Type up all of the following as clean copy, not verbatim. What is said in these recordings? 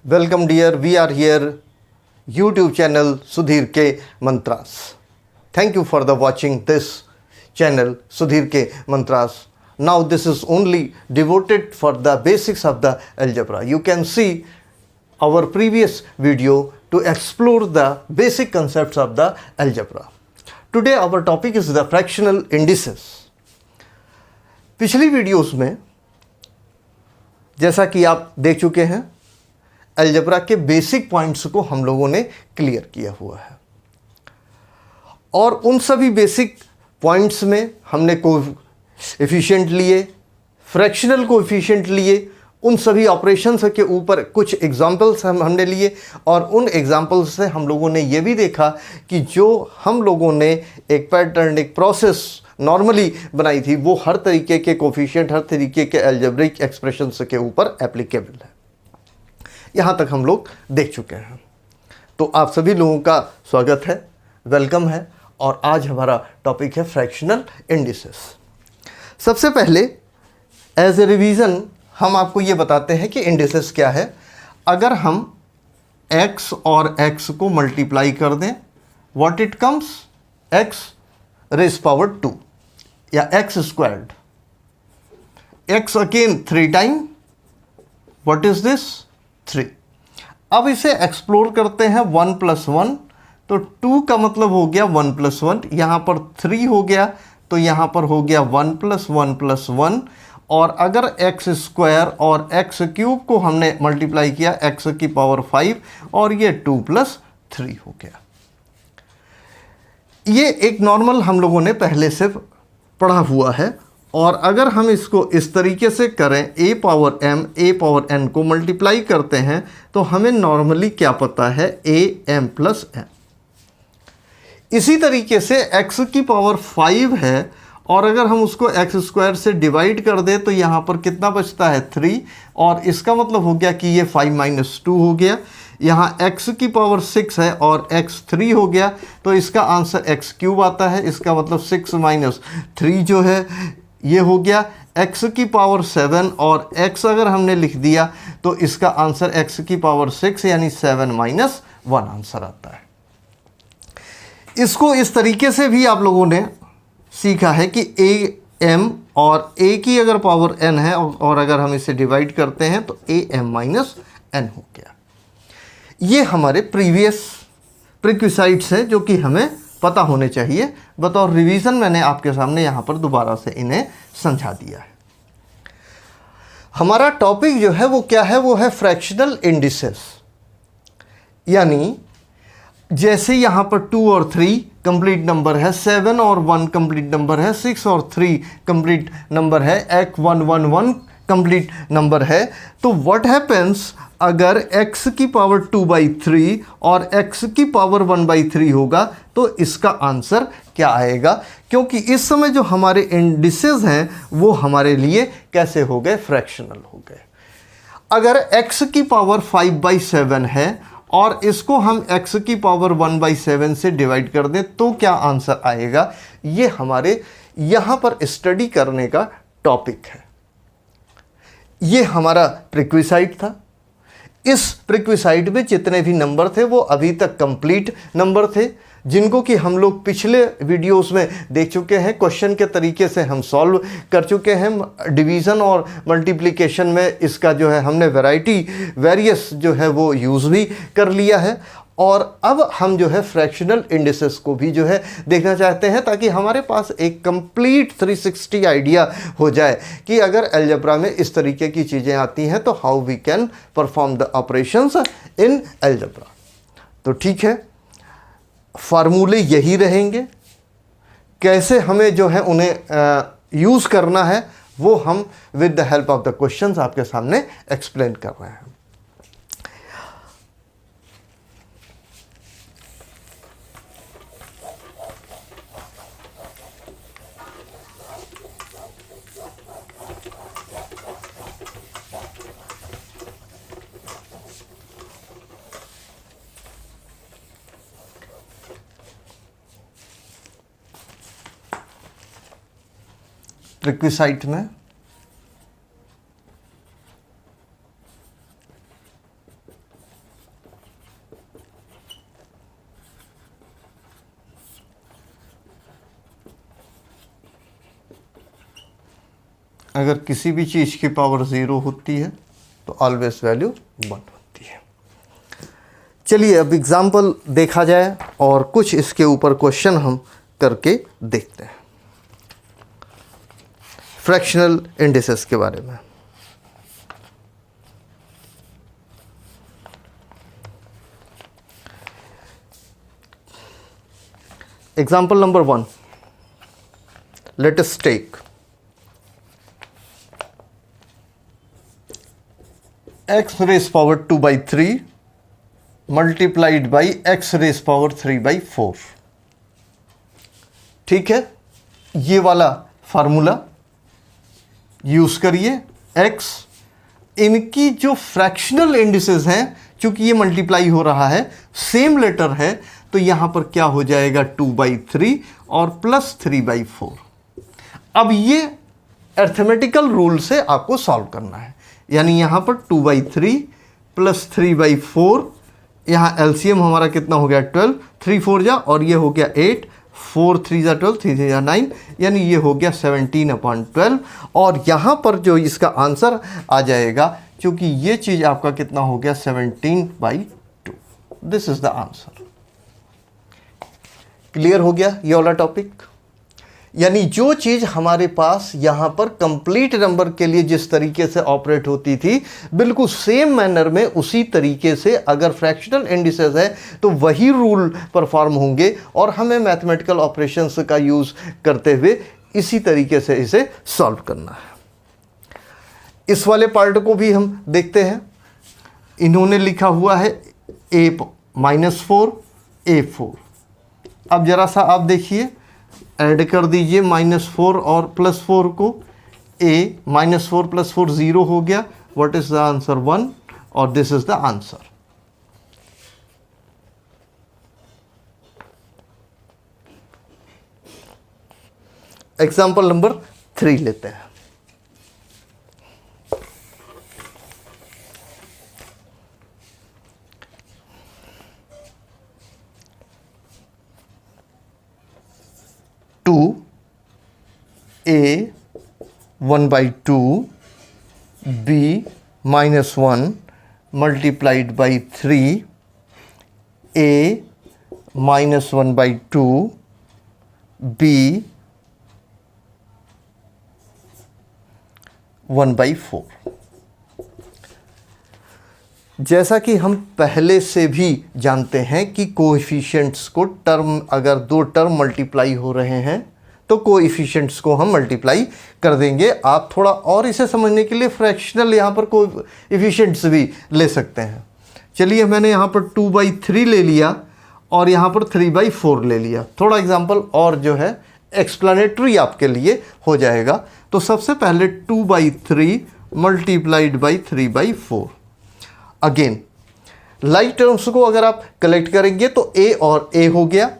Welcome dear, we are here YouTube channel Sudhir K Mantras. Thank you for the watching this channel Sudhir K Mantras. Now this is only devoted for the basics of the algebra. You can see our previous video to explore the basic concepts of the algebra. Today our topic is the fractional indices. पिछली videos में जैसा कि आप देख चुके हैं algebra के basic points को हम लोगों ने क्लियर किया हुआ है और उन सभी बेसिक पॉइंट्स में हमने कोएफिशिएंट लिए, फ्रैक्शनल कोएफिशिएंट लिए, उन सभी ऑपरेशंस के ऊपर कुछ एग्जांपल्स हमने लिए और उन एग्जांपल्स से हम लोगों ने ये भी देखा कि जो हम लोगों ने एक पैटर्न, एक प्रोसेस नॉर्मली बनाई थी वो हर तरीके के कोएफिशिएंट, हर तरीके के अलजेब्रिक एक्सप्रेशंस के ऊपर एप्लीकेबल है। यहाँ तक हम लोग देख चुके हैं। तो आप सभी लोगों का स्वागत है, वेलकम है और आज हमारा टॉपिक है फ्रैक्शनल इंडिसेस। सबसे पहले एज ए रिवीजन हम आपको ये बताते हैं कि इंडिसेस क्या है। अगर हम x और x को मल्टीप्लाई कर दें, what it comes, x rays power 2 या x squared, x again 3 time, what is this, 3। अब इसे एक्सप्लोर करते हैं 1 + 1, तो 2 का मतलब हो गया 1 + 1, यहाँ पर 3 हो गया तो यहाँ पर हो गया 1 + 1 + 1। और अगर x स्क्वायर और x क्यूब को हमने मल्टीप्लाई किया x की पावर 5 और ये 2 + 3 हो गया। ये एक नॉर्मल हम लोगों ने पहले से पढ़ा हुआ है और अगर हम इसको इस तरीके से करें a power m a power n को मल्टीप्लाई करते हैं तो हमें नॉर्मली क्या पता है, am + n। इसी तरीके से x की पावर 5 है और अगर हम उसको x स्क्वायर से डिवाइड कर दें तो यहाँ पर कितना बचता है, 3, और इसका मतलब हो गया कि ये 5 - 2 हो गया। यहाँ x की पावर 6 है और x 3 हो गया तो इसका आंसर x³ आता है। इसका मतलब 6 - 3 जो है ये हो गया। x की पावर 7 और x अगर हमने लिख दिया तो इसका आंसर x की पावर 6 यानी 7 - 1 आंसर आता है। इसको इस तरीके से भी आप लोगों ने सीखा है कि am और a की अगर पावर n है और अगर हम इसे डिवाइड करते हैं तो am - n हो गया। ये हमारे प्रीवियस प्रीक्विसाइट्स हैं जो कि हमें पता होने चाहिए। बतौर रिवीजन मैंने आपके सामने यहाँ पर दोबारा से इन्हें समझा दिया है। हमारा टॉपिक जो है वो क्या है, वो है फ्रैक्शनल इंडिसेस। यानी जैसे यहाँ पर 2 और 3 कंप्लीट नंबर है, 7 और 1 कंप्लीट नंबर है, 6 और 3 कंप्लीट नंबर है, 1 कंप्लीट नंबर है। तो व्हाट हैपेंस अगर x की पावर 2/3 और x की पावर 1/3 होगा तो इसका आंसर क्या आएगा, क्योंकि इस समय जो हमारे इंडिसेस हैं वो हमारे लिए कैसे हो गए, फ्रैक्शनल हो गए। अगर x की पावर 5/7 है और इसको हम x की पावर 1/7 से डिवाइड कर दें तो क्या आंसर आएगा, ये हमारे यहाँ पर स्टडी करने का टॉपिक है। ये हमारा प्रीक्विसाइट था। इस प्रीक्विसाइट में जितने भी नंबर थे वो अभी तक कंप्लीट नंबर थे, जिनको कि हम लोग पिछले वीडियोस में देख चुके हैं। क्वेश्चन के तरीके से हम सॉल्व कर चुके हैं। डिवीज़न और मल्टीप्लिकेशन में इसका जो है हमने वेरियस जो है वो यूज़ भी कर लिया है। और अब हम जो है फ्रैक्शनल इंडिसेस को भी जो है देखना चाहते हैं ताकि हमारे पास एक कंप्लीट 360 आइडिया हो जाए कि अगर अलजेब्रा में इस तरीके की चीज़ें आती हैं तो how we can perform the operations in algebra. तो ठीक है, फार्मूले यही रहेंगे, कैसे हमें जो है उन्हें यूज़ करना है वो हम with the help of the questions आपके सामने एक्सप्लेन कर रहे हैं। प्रीक्विसाइट में अगर किसी भी चीज़ की पावर 0 होती है तो ऑलवेज वैल्यू 1 होती है। चलिए अब एग्जाम्पल देखा जाए और कुछ इसके ऊपर क्वेश्चन हम करके देखते हैं फ्रैक्शनल इंडिसेस के बारे में। Example number 1, let us take x raised power 2 by 3 multiplied by x raised power 3 by 4। ठीक है, ये वाला फार्मूला यूज करिए। x इनकी जो फ्रैक्शनल इंडिसेस हैं, चूंकि ये मल्टीप्लाई हो रहा है, सेम लेटर है, तो यहां पर क्या हो जाएगा 2/3 और प्लस 3/4। अब ये अर्थमेटिकल रूल से आपको सॉल्व करना है, यानी यहां पर 2/3 प्लस 3/4, यहां एलसीएम हमारा कितना हो गया 12, 3 4 जा और ये हो गया 8, 4 3 जा 12, 3 3 जा 9, यानी ये हो गया 17/12। और यहां पर जो इसका आंसर आ जाएगा, क्योंकि ये चीज आपका कितना हो गया 17/2। This is the answer. Clear हो गया ये वाला टॉपिक? यानी जो चीज हमारे पास यहां पर कंप्लीट नंबर के लिए जिस तरीके से ऑपरेट होती थी, बिल्कुल सेम मैनर में उसी तरीके से अगर फ्रैक्शनल इंडिसेस है तो वही रूल परफॉर्म होंगे और हमें मैथमेटिकल ऑपरेशंस का यूज करते हुए इसी तरीके से इसे सॉल्व करना है। इस वाले पार्ट को भी हम देखते हैं। इन्होंने लिखा हुआ है a-4 a4। अब जरा सा आप देखिए, ऐड कर दीजिए -4 और +4 को। a -4 + 4 0 हो गया। व्हाट इज द आंसर 1 और this is the answer. Example number 3 लेते हैं। a 1/2 b -1 multiplied by 3 a -1/2 b 1/4। जैसा कि हम पहले से भी जानते हैं कि कोएफिशिएंट्स को टर्म, अगर दो टर्म मल्टीप्लाई हो रहे हैं तो कोएफिशिएंट्स को हम मल्टीप्लाई कर देंगे। आप थोड़ा और इसे समझने के लिए फ्रैक्शनल यहाँ पर कोएफिशिएंट्स भी ले सकते हैं। चलिए, मैंने यहाँ पर 2/3 ले लिया और यहाँ पर 3/4 ले लिया। थोड़ा एग्जांपल और जो है एक्सप्लेनेटरी आपके लिए हो जाएगा। तो सबसे पहले 2/3 multiplied by 3/4। Again like terms को अगर आप कलेक्ट करेंगे तो a और a हो गया।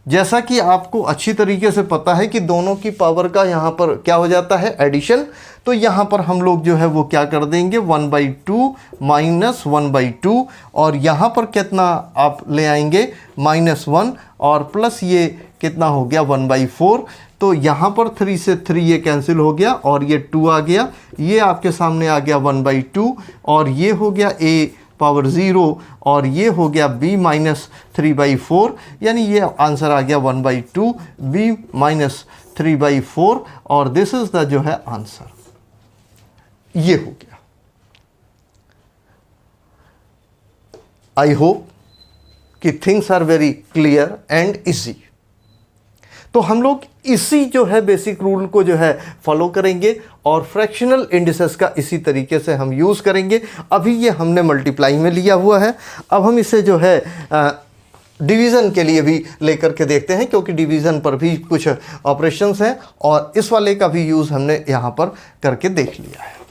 जैसा कि आपको अच्छी तरीके से पता है कि दोनों की पावर का यहाँ पर क्या हो जाता है एडिशन, तो यहाँ पर हम लोग जो है वो क्या कर देंगे 1/2 माइनस 1/2 और यहाँ पर कितना आप ले आएंगे -1 और प्लस ये कितना हो गया 1/4। तो यहाँ पर 3 से 3 ये कैंसिल हो गया और ये 2 आ गया, ये आपके सामने आ गया 1/2 और ये हो गया a पावर 0 और ये हो गया b -3/4, यानी ये आंसर आ गया 1/2 b -3/4 और दिस इज द जो है आंसर। ये हो गया। आई होप कि things are very clear and easy. तो हम लोग इसी जो है बेसिक रूल को जो है फॉलो करेंगे और फ्रैक्शनल इंडिसेस का इसी तरीके से हम यूज़ करेंगे। अभी ये हमने मल्टीप्लाई में लिया हुआ है, अब हम इसे जो है डिवीज़न के लिए भी लेकर के देखते हैं, क्योंकि डिवीज़न पर भी कुछ ऑपरेशंस हैं और इस वाले का भी यूज़ हमने यहाँ पर करके देख लिया है।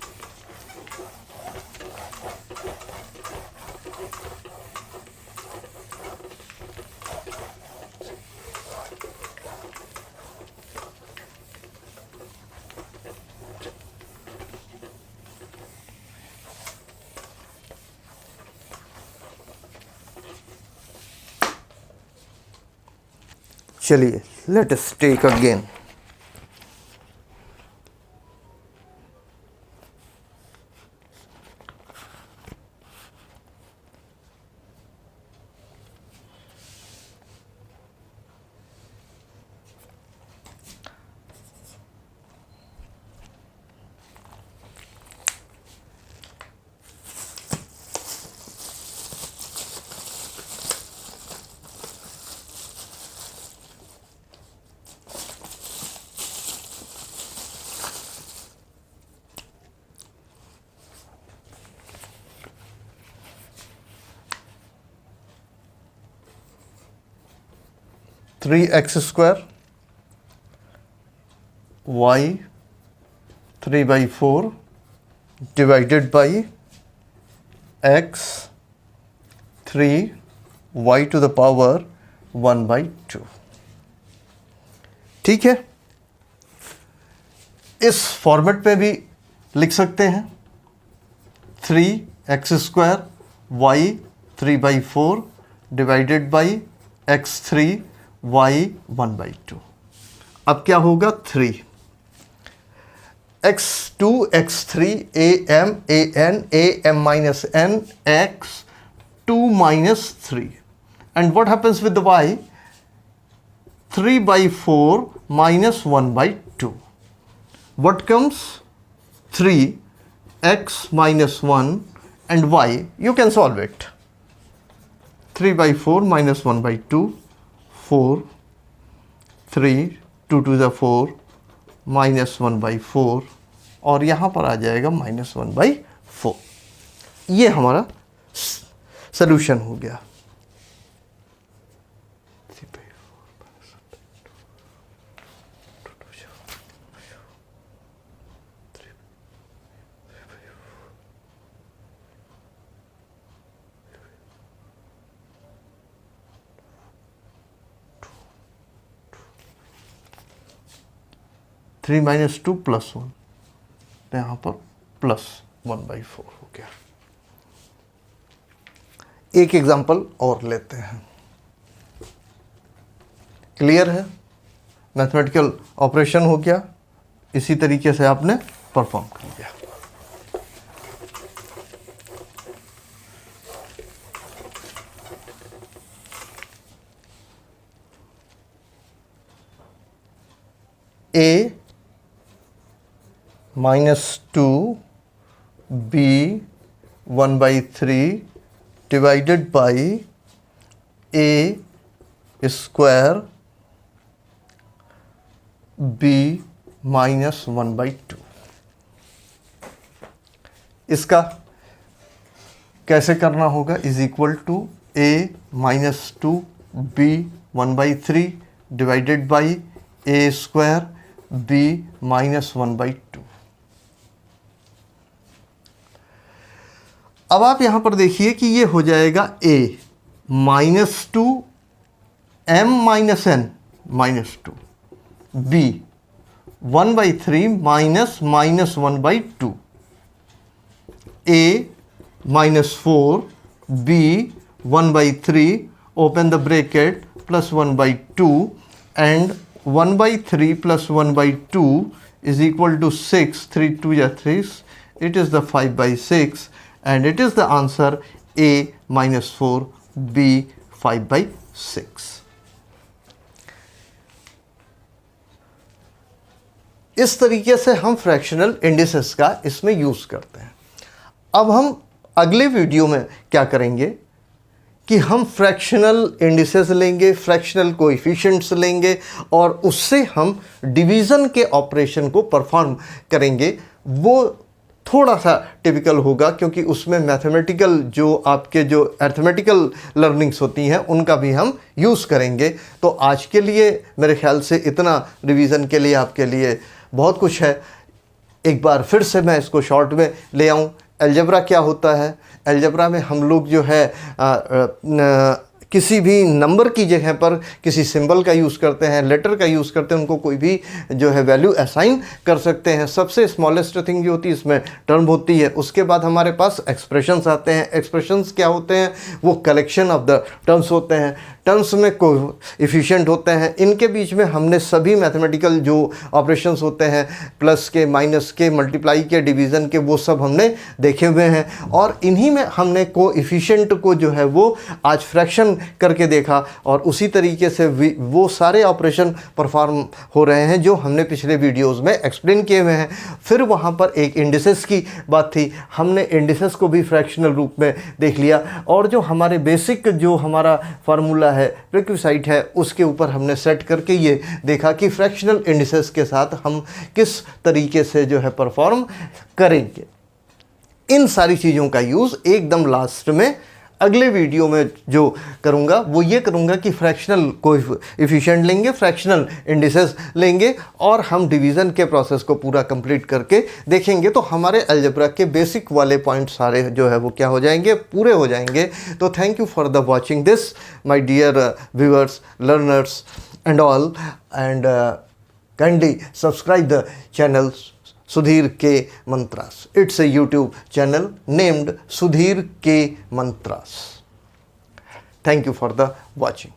चलिए, let us take again 3x² y 3/4 divided by x 3 y to the power 1/2। ठीक है, इस फॉर्मेट पे भी लिख सकते हैं 3x² y 3/4 divided by x3 y 1/2। अब क्या होगा 3 x2 x3 am minus n x 2 minus 3 and what happens with the y 3/4 minus 1/2 what comes 3 x minus 1 and y you can solve it 3/4 minus 1/2 4 3 2 to the 4 minus 1/4 और यहाँ पर आ जाएगा -1/4। ये हमारा solution हो गया। थ्री माइनस 2 + 1 तो यहाँ पर +1/4 हो गया। एक एग्जाम्पल और लेते हैं। क्लियर है, मैथमेटिकल ऑपरेशन हो गया, इसी तरीके से आपने परफॉर्म कर लिया। a -2 b 1/3 divided by a square b -1/2। इसका कैसे करना होगा is equal to a -2 b 1/3 divided by a square b -1/2। अब आप यहां पर देखिए कि ये हो जाएगा a -2 m - n -2 b 1/3 -1/2 a -4 b 1/3 open the bracket +1/2 and 1/3 + 1/2 is equal to 6 3 2 या 3 it is the 5/6 and it is the answer a -4 b 5/6। इस तरीके से हम फ्रैक्शनल इंडिसेस का इसमें यूज करते हैं। अब हम अगले वीडियो में क्या करेंगे कि हम फ्रैक्शनल इंडिसेस लेंगे, फ्रैक्शनल कोएफिशिएंट्स लेंगे और उससे हम डिवीज़न के ऑपरेशन को परफॉर्म करेंगे। वो थोड़ा सा टिपिकल होगा क्योंकि उसमें मैथमेटिकल जो आपके जो अर्थमेटिकल लर्निंग्स होती हैं उनका भी हम यूज़ करेंगे। तो आज के लिए मेरे ख्याल से इतना रिवीजन के लिए आपके लिए बहुत कुछ है। एक बार फिर से मैं इसको शॉर्ट में ले आऊँ। अलजेब्रा क्या होता है? अलजेब्रा में हम लोग जो है किसी भी नंबर की जगह पर किसी सिंबल का यूज़ करते हैं, लेटर का यूज़ करते हैं, उनको कोई भी जो है वैल्यू असाइन कर सकते हैं। सबसे स्मॉलेस्ट थिंग जो होती है इसमें टर्म होती है। उसके बाद हमारे पास एक्सप्रेशंस आते हैं। एक्सप्रेशंस क्या होते हैं? वो कलेक्शन ऑफ द टर्म्स होते हैं। टर्म्स में कोएफिशिएंट होते हैं। इनके बीच में हमने सभी मैथमेटिकल जो ऑपरेशंस होते हैं, प्लस के, माइनस के, मल्टीप्लाई के, डिवीज़न के, वो सब हमने देखे हुए हैं। और इन्हीं में हमने कोएफिशिएंट को जो है वो आज फ्रैक्शन करके देखा और उसी तरीके से वो सारे ऑपरेशन परफॉर्म हो रहे हैं जो हमने पिछले वीडियोस में एक्सप्लेन किए हुए हैं। फिर वहाँ पर एक इंडिसेस की बात थी, हमने इंडिसेस को भी फ्रैक्शनल रूप में देख लिया और जो हमारे बेसिक जो हमारा फार्मूला है, प्रीक्विसाइट है, उसके ऊपर हमने सेट करके ये देखा कि फ्रैक्शनल इंडिसेस के साथ हम किस तरीके से जो है परफॉर्म करेंगे। इन सारी चीज़ों का यूज़ एकदम लास्ट में अगले वीडियो में जो करूँगा वो ये करूँगा कि फ्रैक्शनल कोएफिशिएंट लेंगे, फ्रैक्शनल इंडिसेस लेंगे और हम डिवीज़न के प्रोसेस को पूरा कंप्लीट करके देखेंगे, तो हमारे अलजेब्रा के बेसिक वाले पॉइंट सारे जो है वो क्या हो जाएंगे, पूरे हो जाएंगे। तो thank you for the watching this my dear viewers, learners and all, and kindly subscribe the channel Sudhir K Mantras. It's a YouTube channel named Sudhir K Mantras. Thank you for the watching.